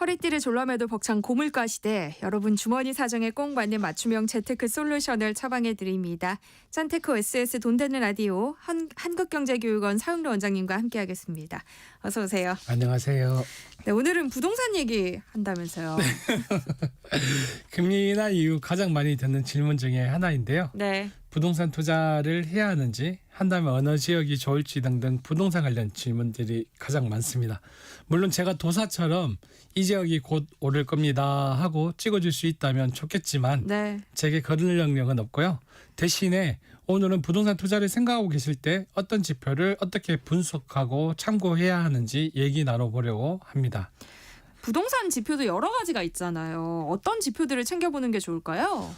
허리띠를 졸라매도 벅찬 고물가 시대, 여러분 주머니 사정에 꼭 맞는 맞춤형 재테크 솔루션을 처방해 드립니다. 짠테크 SS 돈 되는 라디오 한국경제교육원 서영로 원장님과 함께하겠습니다. 어서 오세요. 안녕하세요. 네, 오늘은 부동산 얘기 한다면서요. 금리 인하 이후 가장 많이 듣는 질문 중에 하나인데요. 네. 부동산 투자를 해야 하는지, 한다면 어느 지역이 좋을지 등등 부동산 관련 질문들이 가장 많습니다. 물론 제가 도사처럼 이 지역이 곧 오를 겁니다 하고 찍어줄 수 있다면 좋겠지만 네. 제게 그럴 능력은 없고요. 대신에 오늘은 부동산 투자를 생각하고 계실 때 어떤 지표를 어떻게 분석하고 참고해야 하는지 얘기 나눠보려고 합니다. 부동산 지표도 여러 가지가 있잖아요. 어떤 지표들을 챙겨보는 게 좋을까요?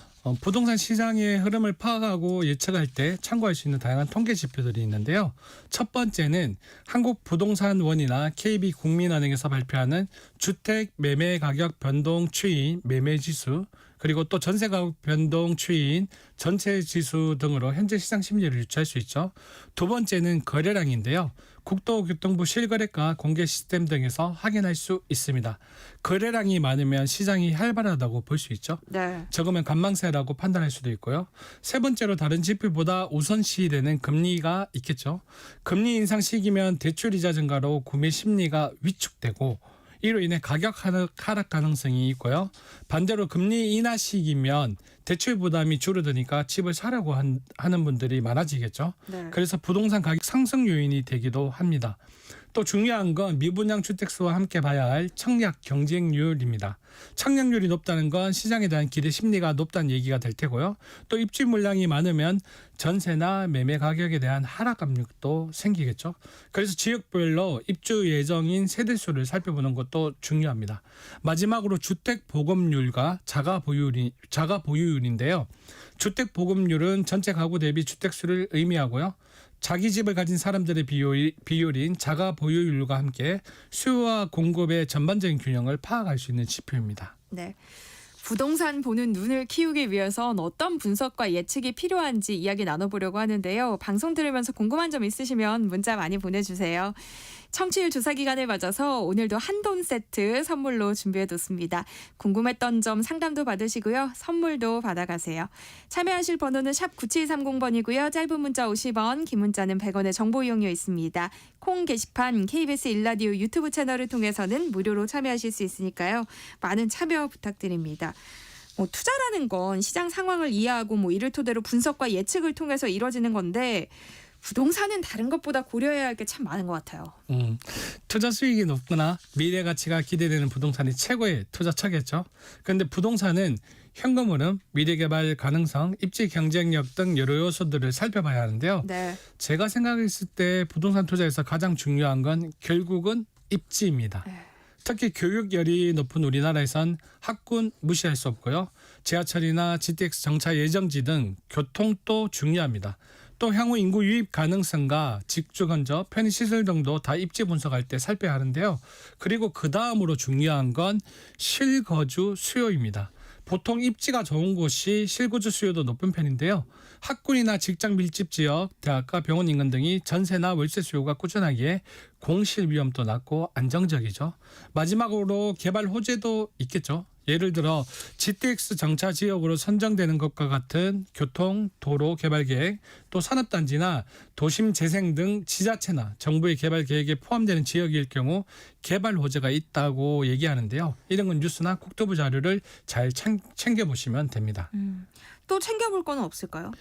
부동산 시장의 흐름을 파악하고 예측할 때 참고할 수 있는 다양한 통계 지표들이 있는데요. 첫 번째는 한국부동산원이나 KB국민은행에서 발표하는 주택 매매 가격 변동 추이인 매매지수, 그리고 또 전세 가격 변동 추이인 전체 지수 등으로 현재 시장 심리를 유추할 수 있죠. 두 번째는 거래량인데요. 국토교통부 실거래가 공개 시스템 등에서 확인할 수 있습니다. 거래량이 많으면 시장이 활발하다고 볼 수 있죠. 네. 적으면 관망세라고 판단할 수도 있고요. 세 번째로 다른 지표보다 우선시되는 금리가 있겠죠. 금리 인상 시기면 대출이자 증가로 구매 심리가 위축되고 이로 인해 가격 하락 가능성이 있고요. 반대로 금리 인하 시기면 대출 부담이 줄어드니까 집을 사려고 하는 분들이 많아지겠죠. 네. 그래서 부동산 가격 상승 요인이 되기도 합니다. 또 중요한 건 미분양 주택수와 함께 봐야 할 청약 경쟁률입니다. 청약률이 높다는 건 시장에 대한 기대 심리가 높다는 얘기가 될 테고요. 또 입주 물량이 많으면 전세나 매매 가격에 대한 하락 압력도 생기겠죠. 그래서 지역별로 입주 예정인 세대수를 살펴보는 것도 중요합니다. 마지막으로 주택 보급률과 자가 보유율인데요. 주택 보급률은 전체 가구 대비 주택수를 의미하고요. 자기 집을 가진 사람들의 비율인 자가 보유율과 함께 수요와 공급의 전반적인 균형을 파악할 수 있는 지표입니다. 네. 부동산 보는 눈을 키우기 위해선 어떤 분석과 예측이 필요한지 이야기 나눠보려고 하는데요. 방송 들으면서 궁금한 점 있으시면 문자 많이 보내주세요. 청취율 조사 기간을 맞아서 오늘도 한돈 세트 선물로 준비해뒀습니다. 궁금했던 점 상담도 받으시고요. 선물도 받아가세요. 참여하실 번호는 샵 9730번이고요. 짧은 문자 50원, 긴 문자는 100원의 정보 이용료 있습니다. 콩 게시판 KBS 1라디오 유튜브 채널을 통해서는 무료로 참여하실 수 있으니까요. 많은 참여 부탁드립니다. 투자라는 건 시장 상황을 이해하고 이를 토대로 분석과 예측을 통해서 이루어지는 건데 부동산은 다른 것보다 고려해야 할 게 참 많은 것 같아요. 투자 수익이 높거나 미래 가치가 기대되는 부동산이 최고의 투자처겠죠. 그런데 부동산은 현금 흐름, 미래 개발 가능성, 입지 경쟁력 등 여러 요소들을 살펴봐야 하는데요. 네. 제가 생각했을 때 부동산 투자에서 가장 중요한 건 결국은 입지입니다. 네. 특히 교육열이 높은 우리나라에선 학군 무시할 수 없고요. 지하철이나 GTX 정차 예정지 등 교통도 중요합니다. 또 향후 인구 유입 가능성과 직주 건조, 편의시설 등도 다 입지 분석할 때 살펴야 하는데요. 그리고 그 다음으로 중요한 건 실거주 수요입니다. 보통 입지가 좋은 곳이 실거주 수요도 높은 편인데요. 학군이나 직장 밀집 지역, 대학과 병원 인근 등이 전세나 월세 수요가 꾸준하기에 공실 위험도 낮고 안정적이죠. 마지막으로 개발 호재도 있겠죠. 예를 들어 GTX 정차 지역으로 선정되는 것과 같은 교통, 도로 개발 계획, 또 산업단지나 도심 재생 등 지자체나 정부의 개발 계획에 포함되는 지역일 경우 개발 호재가 있다고 얘기하는데요. 이런 건 뉴스나 국토부 자료를 잘 챙겨보시면 됩니다. 또 챙겨볼 거는 없을까요?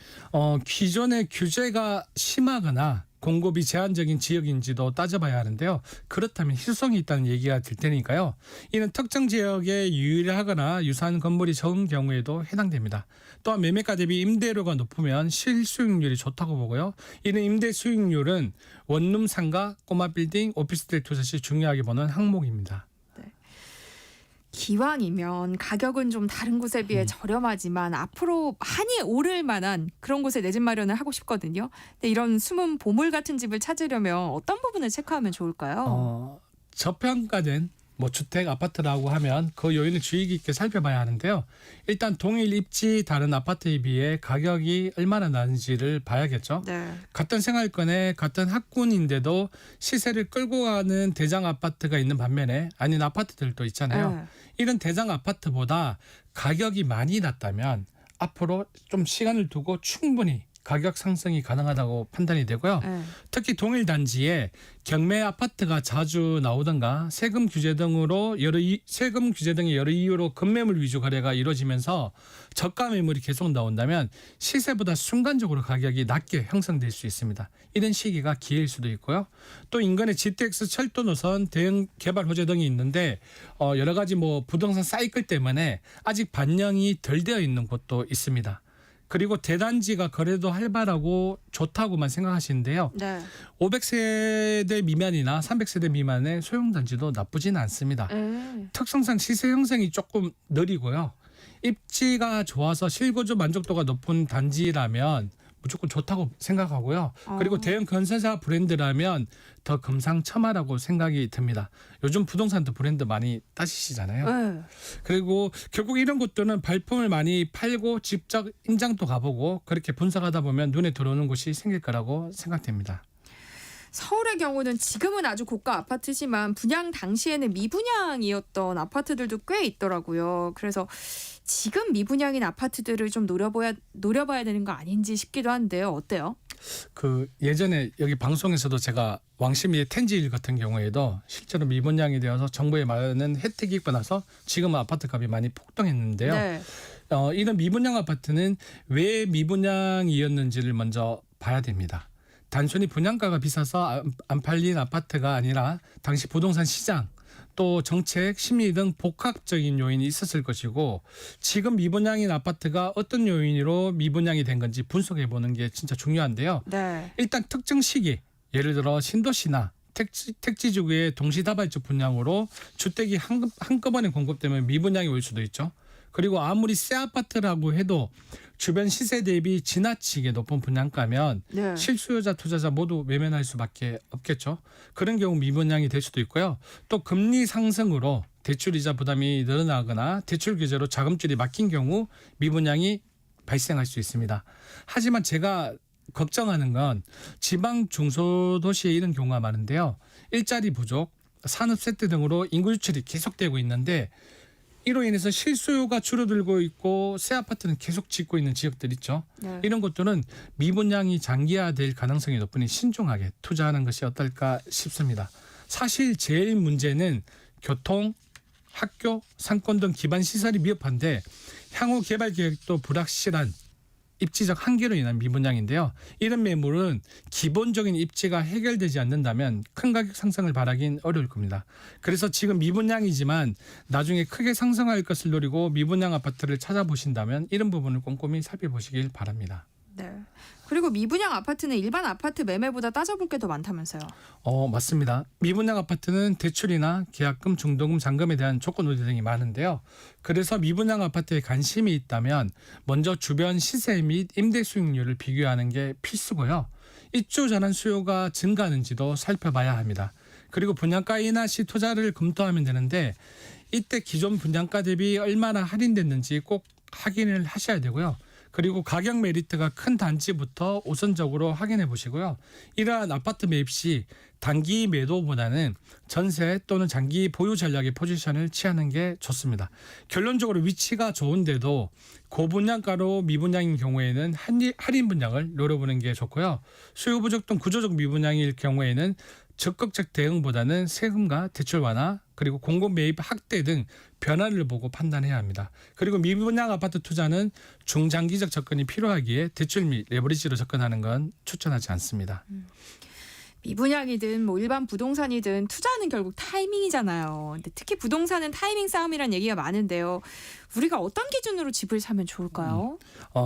기존의 규제가 심하거나 공급이 제한적인 지역인지도 따져봐야 하는데요. 그렇다면 희소성이 있다는 얘기가 될 테니까요. 이는 특정 지역에 유일하거나 유사한 건물이 적은 경우에도 해당됩니다. 또한 매매가 대비 임대료가 높으면 실수익률이 좋다고 보고요. 이는 임대 수익률은 원룸 상가, 꼬마 빌딩, 오피스텔 투자 시 중요하게 보는 항목입니다. 기왕이면 가격은 좀 다른 곳에 비해 저렴하지만 앞으로 많이 오를 만한 그런 곳에 내 집 마련을 하고 싶거든요. 근데 이런 숨은 보물 같은 집을 찾으려면 어떤 부분을 체크하면 좋을까요? 저평가된 뭐 주택 아파트라고 하면 그 요인을 주의 깊게 살펴봐야 하는데요. 일단 동일 입지 다른 아파트에 비해 가격이 얼마나 나는지를 봐야겠죠. 네. 같은 생활권에 같은 학군인데도 시세를 끌고 가는 대장 아파트가 있는 반면에 아닌 아파트들도 있잖아요. 네. 이런 대장 아파트보다 가격이 많이 낮다면 앞으로 좀 시간을 두고 충분히 가격 상승이 가능하다고 판단이 되고요. 네. 특히 동일 단지에 경매 아파트가 자주 나오던가 세금 규제 등의 여러 이유로 급매물 위주 거래가 이루어지면서 저가 매물이 계속 나온다면 시세보다 순간적으로 가격이 낮게 형성될 수 있습니다. 이런 시기가 기회일 수도 있고요. 또 인근에 GTX 철도 노선 대형 개발 호재 등이 있는데 여러 가지 뭐 부동산 사이클 때문에 아직 반영이 덜 되어 있는 곳도 있습니다. 그리고 대단지가 거래도 활발하고 좋다고만 생각하시는데요. 네. 500세대 미만이나 300세대 미만의 소형단지도 나쁘지는 않습니다. 특성상 시세 형성이 조금 느리고요. 입지가 좋아서 실거주 만족도가 높은 단지라면 무조건 좋다고 생각하고요. 그리고 대형 건설사 브랜드라면 더 금상첨화라고 생각이 듭니다. 요즘 부동산도 브랜드 많이 따지시잖아요. 네. 그리고 결국 이런 곳들은 발품을 많이 팔고 직접 임장도 가보고 그렇게 분석하다 보면 눈에 들어오는 곳이 생길 거라고 생각됩니다. 서울의 경우는 지금은 아주 고가 아파트지만 분양 당시에는 미분양이었던 아파트들도 꽤 있더라고요. 그래서 지금 미분양인 아파트들을 좀 노려봐야 되는 거 아닌지 싶기도 한데요. 어때요? 그 예전에 여기 방송에서도 제가 왕십리의 텐지일 같은 경우에도 실제로 미분양이 되어서 정부의 많은 혜택이 있고 나서 지금은 아파트 값이 많이 폭등했는데요. 네. 이런 미분양 아파트는 왜 미분양이었는지를 먼저 봐야 됩니다. 단순히 분양가가 비싸서 안 팔린 아파트가 아니라 당시 부동산 시장 또 정책, 심리 등 복합적인 요인이 있었을 것이고 지금 미분양인 아파트가 어떤 요인으로 미분양이 된 건지 분석해 보는 게 진짜 중요한데요. 네. 일단 특정 시기, 예를 들어 신도시나 택지지구의 동시다발적 분양으로 주택이 한꺼번에 공급되면 미분양이 올 수도 있죠. 그리고 아무리 새 아파트라고 해도 주변 시세 대비 지나치게 높은 분양가면 네. 실수요자, 투자자 모두 외면할 수밖에 없겠죠. 그런 경우 미분양이 될 수도 있고요. 또 금리 상승으로 대출이자 부담이 늘어나거나 대출 규제로 자금줄이 막힌 경우 미분양이 발생할 수 있습니다. 하지만 제가 걱정하는 건 지방 중소도시에 이런 경우가 많은데요. 일자리 부족, 산업 쇠퇴 등으로 인구 유출이 계속되고 있는데 이로 인해서 실수요가 줄어들고 있고 새 아파트는 계속 짓고 있는 지역들 있죠. 네. 이런 것들은 미분양이 장기화될 가능성이 높으니 신중하게 투자하는 것이 어떨까 싶습니다. 사실 제일 문제는 교통, 학교, 상권 등 기반 시설이 미흡한데 향후 개발 계획도 불확실한 입지적 한계로 인한 미분양인데요. 이런 매물은 기본적인 입지가 해결되지 않는다면 큰 가격 상승을 바라긴 어려울 겁니다. 그래서 지금 미분양이지만 나중에 크게 상승할 것을 노리고 미분양 아파트를 찾아보신다면 이런 부분을 꼼꼼히 살펴보시길 바랍니다. 네. 그리고 미분양 아파트는 일반 아파트 매매보다 따져볼 게 더 많다면서요. 맞습니다. 미분양 아파트는 대출이나 계약금, 중도금, 잔금에 대한 조건 우대 등이 많은데요. 그래서 미분양 아파트에 관심이 있다면 먼저 주변 시세 및 임대 수익률을 비교하는 게 필수고요. 입주 전환 수요가 증가하는지도 살펴봐야 합니다. 그리고 분양가 인하 시 투자를 검토하면 되는데 이때 기존 분양가 대비 얼마나 할인됐는지 꼭 확인을 하셔야 되고요. 그리고 가격 메리트가 큰 단지부터 우선적으로 확인해 보시고요. 이러한 아파트 매입 시 단기 매도보다는 전세 또는 장기 보유 전략의 포지션을 취하는 게 좋습니다. 결론적으로 위치가 좋은데도 고분양가로 미분양인 경우에는 할인 분양을 노려보는 게 좋고요. 수요 부족 등 구조적 미분양일 경우에는 적극적 대응보다는 세금과 대출 완화 그리고 공급 매입 확대 등 변화를 보고 판단해야 합니다. 그리고 미분양 아파트 투자는 중장기적 접근이 필요하기에 대출 및 레버리지로 접근하는 건 추천하지 않습니다. 미분양이든 뭐 일반 부동산이든 투자는 결국 타이밍이잖아요. 근데 특히 부동산은 타이밍 싸움이란 얘기가 많은데요. 우리가 어떤 기준으로 집을 사면 좋을까요?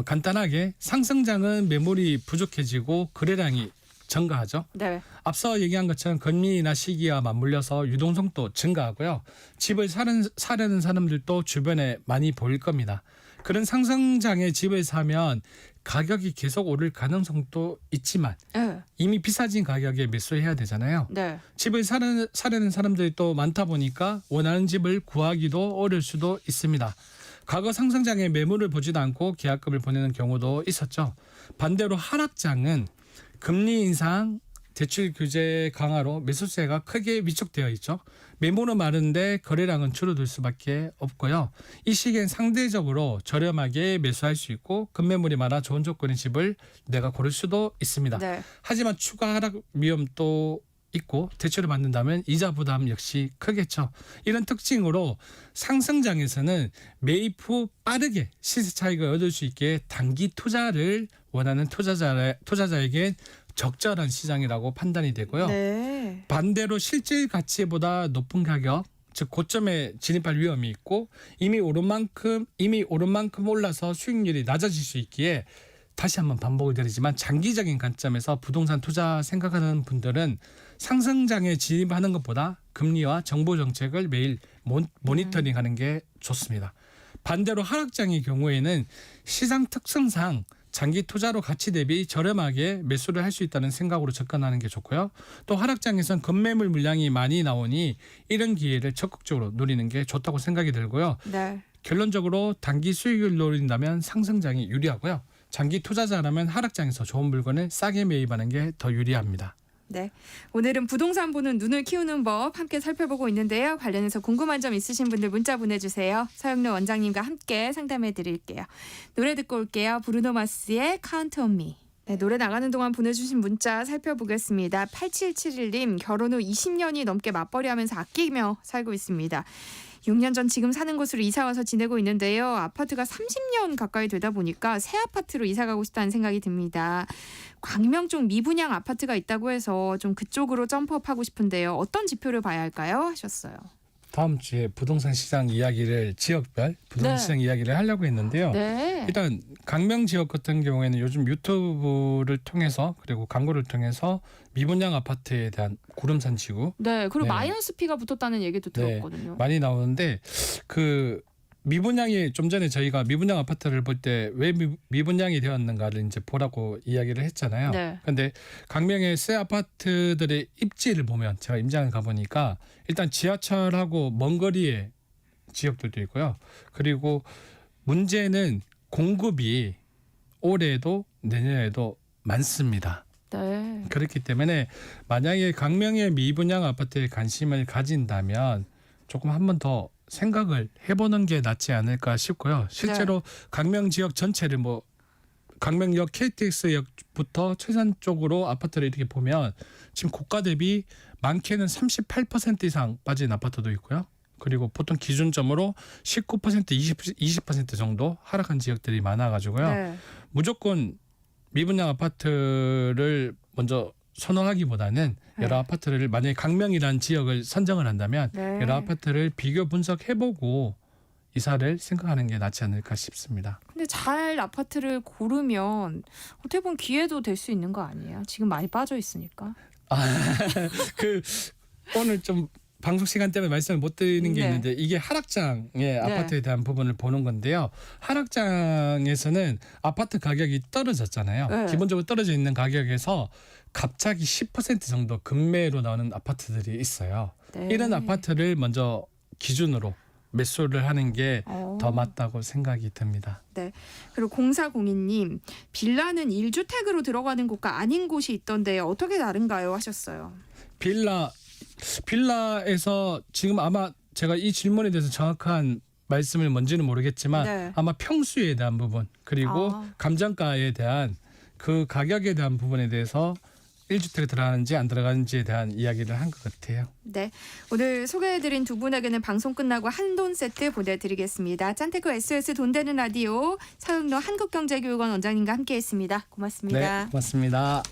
간단하게 상승장은 매물이 부족해지고 거래량이 증가하죠. 네. 앞서 얘기한 것처럼 금리나 시기와 맞물려서 유동성도 증가하고요. 집을 사려는 사람들도 주변에 많이 보일 겁니다. 그런 상승장에 집을 사면 가격이 계속 오를 가능성도 있지만 네. 이미 비싸진 가격에 매수해야 되잖아요. 네. 집을 사려는 사람들이 또 많다 보니까 원하는 집을 구하기도 어려울 수도 있습니다. 과거 상승장에 매물을 보지도 않고 계약금을 보내는 경우도 있었죠. 반대로 하락장은 금리 인상, 대출 규제 강화로 매수세가 크게 위축되어 있죠. 매물은 많은데 거래량은 줄어들 수밖에 없고요. 이 시기엔 상대적으로 저렴하게 매수할 수 있고 급매물이 많아 좋은 조건의 집을 내가 고를 수도 있습니다. 네. 하지만 추가 하락 위험도 있고 대출을 받는다면 이자 부담 역시 크겠죠. 이런 특징으로 상승장에서는 매입 후 빠르게 시세 차익을 얻을 수 있게 단기 투자를 원하는 투자자에게 적절한 시장이라고 판단이 되고요. 네. 반대로 실질 가치보다 높은 가격, 즉 고점에 진입할 위험이 있고 이미 오른 만큼 올라서 수익률이 낮아질 수 있기에 다시 한번 반복을 드리지만 장기적인 관점에서 부동산 투자 생각하는 분들은 상승장에 진입하는 것보다 금리와 정부 정책을 매일 모니터링하는 게 좋습니다. 반대로 하락장의 경우에는 시장 특성상 장기 투자로 가치 대비 저렴하게 매수를 할 수 있다는 생각으로 접근하는 게 좋고요. 또 하락장에선 급매물 물량이 많이 나오니 이런 기회를 적극적으로 누리는 게 좋다고 생각이 들고요. 네. 결론적으로 단기 수익을 노린다면 상승장이 유리하고요. 장기 투자자라면 하락장에서 좋은 물건을 싸게 매입하는 게 더 유리합니다. 네. 오늘은 부동산 보는 눈을 키우는 법 함께 살펴보고 있는데요. 관련해서 궁금한 점 있으신 분들 문자 보내주세요. 서영래 원장님과 함께 상담해 드릴게요. 노래 듣고 올게요. 브루노 마스의 Count on Me. 네, 노래 나가는 동안 보내주신 문자 살펴보겠습니다. 8771님, 결혼 후 20년이 넘게 맞벌이 하면서 아끼며 살고 있습니다. 6년 전 지금 사는 곳으로 이사 와서 지내고 있는데요. 아파트가 30년 가까이 되다 보니까 새 아파트로 이사 가고 싶다는 생각이 듭니다. 광명 쪽 미분양 아파트가 있다고 해서 좀 그쪽으로 점프업하고 싶은데요. 어떤 지표를 봐야 할까요? 하셨어요. 다음 주에 부동산 시장 이야기를 지역별 부동산 네. 시장 이야기를 하려고 했는데요. 네. 일단 강명 지역 같은 경우에는 요즘 유튜브를 통해서 그리고 광고를 통해서 미분양 아파트에 대한 구름산 지구 네. 그리고 네. 마이너스 P가 붙었다는 얘기도 네. 들었거든요. 많이 나오는데 그 미분양이 좀 전에 저희가 미분양 아파트를 볼 때 왜 미분양이 되었는가를 이제 보라고 이야기를 했잖아요. 네. 근데 강명의 새 아파트들의 입지를 보면 제가 임장을 가보니까 일단 지하철하고 먼 거리의 지역들도 있고요. 그리고 문제는 공급이 올해도 내년에도 많습니다. 네. 그렇기 때문에 만약에 강명의 미분양 아파트에 관심을 가진다면 조금 한 번 더 생각을 해보는 게 낫지 않을까 싶고요. 실제로 강명 지역 전체를 뭐 강명역 KTX역부터 최산 쪽으로 아파트를 이렇게 보면 지금 고가 대비 많게는 38% 이상 빠진 아파트도 있고요. 그리고 보통 기준점으로 19%, 20% 정도 하락한 지역들이 많아가지고요. 네. 무조건 미분양 아파트를 먼저 선호하기보다는 여러 네. 아파트를 만약에 강명이라는 지역을 선정을 한다면 네. 여러 아파트를 비교 분석해보고 이사를 생각하는 게 낫지 않을까 싶습니다. 근데 잘 아파트를 고르면 어떻게 보면 기회도 될 수 있는 거 아니에요? 지금 많이 빠져 있으니까. 그 오늘 좀 방송 시간 때문에 말씀을 못 드리는 게 네. 있는데 이게 하락장의 아파트에 대한 부분을 보는 건데요. 하락장에서는 아파트 가격이 떨어졌잖아요. 네. 기본적으로 떨어져 있는 가격에서 갑자기 10% 정도 급매로 나오는 아파트들이 있어요. 네. 이런 아파트를 먼저 기준으로 매수를 하는 게 더 맞다고 생각이 듭니다. 그리고 0402님, 빌라는 1주택으로 들어가는 곳과 아닌 곳이 있던데 어떻게 다른가요? 하셨어요. 빌라에서 지금 아마 제가 이 질문에 대해서 정확한 말씀을 뭔지는 모르겠지만 네. 아마 평수에 대한 부분 그리고 감정가에 대한 그 가격에 대한 부분에 대해서 1주택에 들어가는지 안 들어가는지에 대한 이야기를 한 것 같아요. 네, 오늘 소개해드린 두 분에게는 방송 끝나고 한돈 세트 보내드리겠습니다. 짠테크 SOS 돈 되는 라디오 서영로 한국경제교육원 원장님과 함께했습니다. 고맙습니다. 네, 고맙습니다.